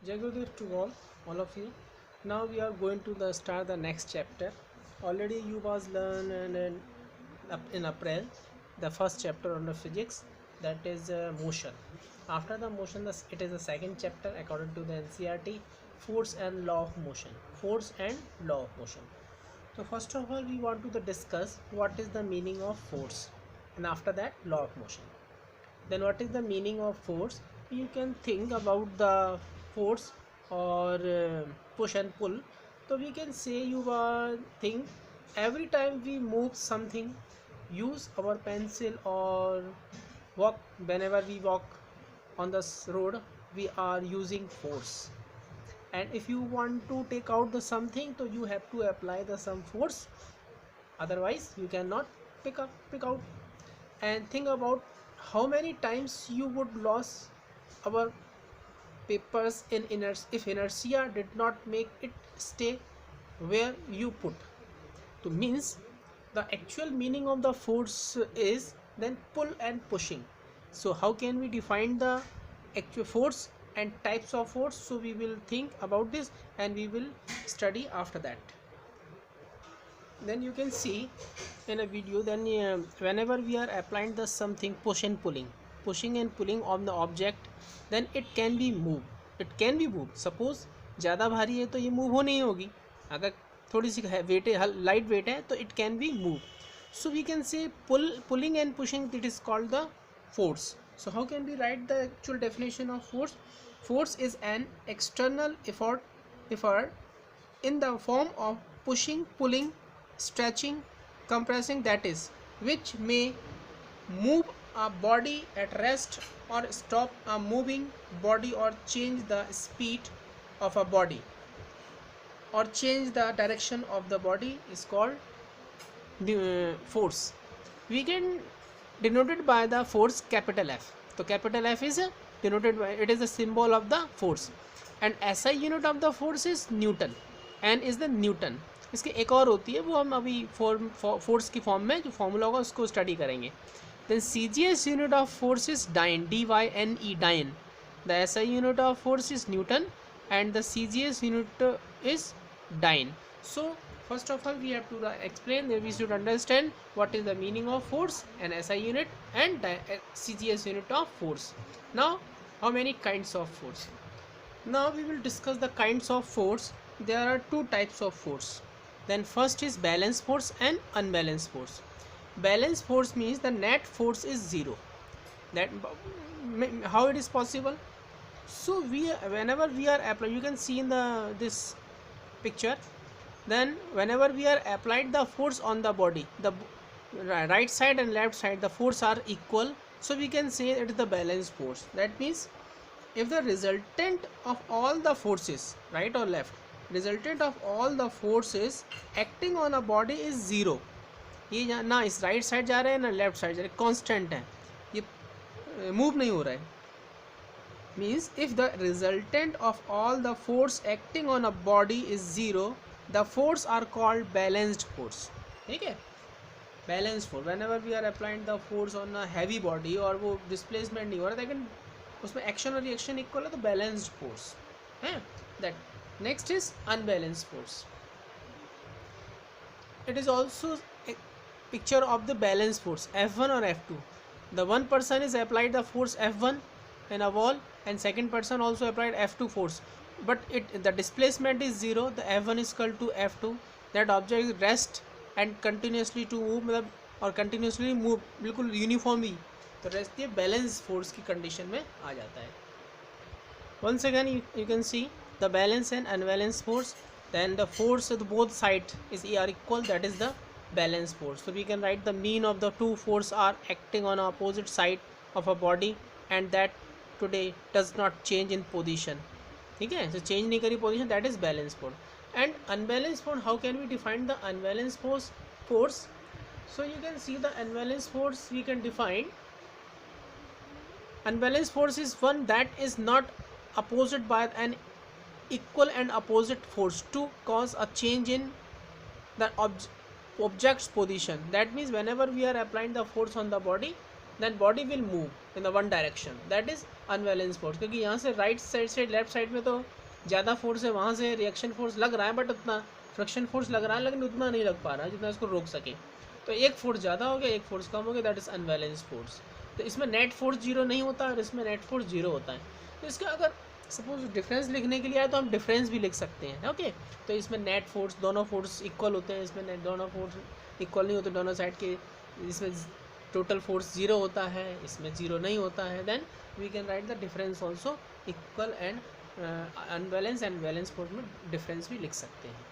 Jai Gurudev to all of you. Now we are going to start the next chapter. Already you was learn in April the first chapter on the physics, that is motion. After the motion, it is the second chapter according to the NCERT, force and law of motion. Force and law of motion. So first of all, we want to discuss what is the meaning of force, and after that, law of motion. Then what is the meaning of force? You can think about the force or push and pull. So we can say you think every time we move something, use our pencil or walk, whenever we walk on the road, we are using force. And if you want to take out the something, so you have to apply the some force, otherwise you cannot pick out. And think about how many times you would lose our papers in if inertia did not make it stay where you put. So means the actual meaning of the force is then pull and pushing. So how can we define the actual force and types of force? So we will think about this and we will study after that. Then you can see in a video, then whenever we are applying the something pushing and pulling on the object, then it can be moved. Suppose ज़्यादा भारी है तो ये move हो नहीं होगी, अगर थोड़ी सी वेट है, लाइट वेट है, तो it can be move. So we can say pulling and pushing, it is called the force. So how can we write the actual definition of force? Force is an external effort in the form of pushing, pulling, stretching, compressing, that is, which may move a body at rest or stop a moving body or change the speed of a body or change the direction of the body is called force. We can denote it by the force capital F. So capital F is denoted by, it is the symbol of the force, and SI unit of the force is Newton. N is the Newton. इसकी एक और होती है, वो हम अभी force की form में जो फॉर्मूला होगा उसको स्टडी करेंगे. Then CGS unit of force is dyne, DYNE, dyne. The SI unit of force is Newton and the CGS unit is dyne. So first of all, we have to explain that we should understand what is the meaning of force and SI unit and CGS unit of force. Now how many kinds of force? Now we will discuss the kinds of force. There are two types of force. Then first is balanced force and unbalanced force. Balanced force means the net force is zero. That how it is possible? So whenever we are applying, you can see in this picture, then whenever we are applied the force on the body, the right side and left side, the force are equal, so we can say it is the balanced force. That means if the resultant of all the forces, right or left, resultant of all the forces acting on a body is zero, ये ना इस right side जा रहा है ना left side जा रहा है, कांस्टेंट है, ये मूव नहीं हो रहा है, means if the resultant of all the force acting on a body is zero, the force are called balanced force. ठीक है, balanced force. Whenever we are applying the force on a heavy body और वो displacement नहीं हो रहा, लेकिन उसमें action और रिएक्शन इक्वल है, तो बैलेंस्ड फोर्स है that. Next is unbalanced force. It is also picture of the balance force F1 और F2. The one person is applied the force F1 in a wall and second person also applied F2 force, but the displacement is zero. The F1 is equal to F2. That object rest and continuously to move, मतलब और continuously move बिल्कुल uniformly, तो rest ये balance force की condition में आ जाता है. Once again you can see the balance and unbalance force. Then the force of both side is are equal, that is the balance force. So we can write the mean of the two force are acting on opposite side of a body and that today does not change in position. ठीक है, तो change नहीं करी position, that is balance force. And unbalance force, how can we define the unbalance force? So you can see the unbalanced force we can define. Unbalanced force is one that is not opposed by an equal and opposite force to cause a change in the object's position. That means whenever we are applying the force on the body, then body will move in the one direction, that is unbalance force. क्योंकि यहाँ से right side से left side में तो ज़्यादा force है, वहाँ से रिएक्शन फोर्स लग रहा है बट उतना फ्रिक्शन फोर्स लग रहा है लेकिन उतना नहीं लग पा रहा है जितना इसको रोक सके। तो एक फोर्स ज़्यादा हो गया, एक फोर्स कम हो गया, दैट इज अनबैलेंस फोर्स। तो इसमें नेट फोर्स जीरो नहीं होता और इसमें नेट फोर्स जीरो होता है। तो इसका अगर सपोज डिफरेंस लिखने के लिए आए तो हम डिफरेंस भी लिख सकते हैं, ओके। तो इसमें नेट फोर्स, दोनों फोर्स इक्वल होते हैं, इसमें नेट दोनों फोर्स इक्वल नहीं होते दोनों साइड के, इसमें टोटल फोर्स जीरो होता है, इसमें जीरो नहीं होता है। Then we can write the difference also equal and unbalance and balance force में डिफरेंस भी लिख सकते हैं।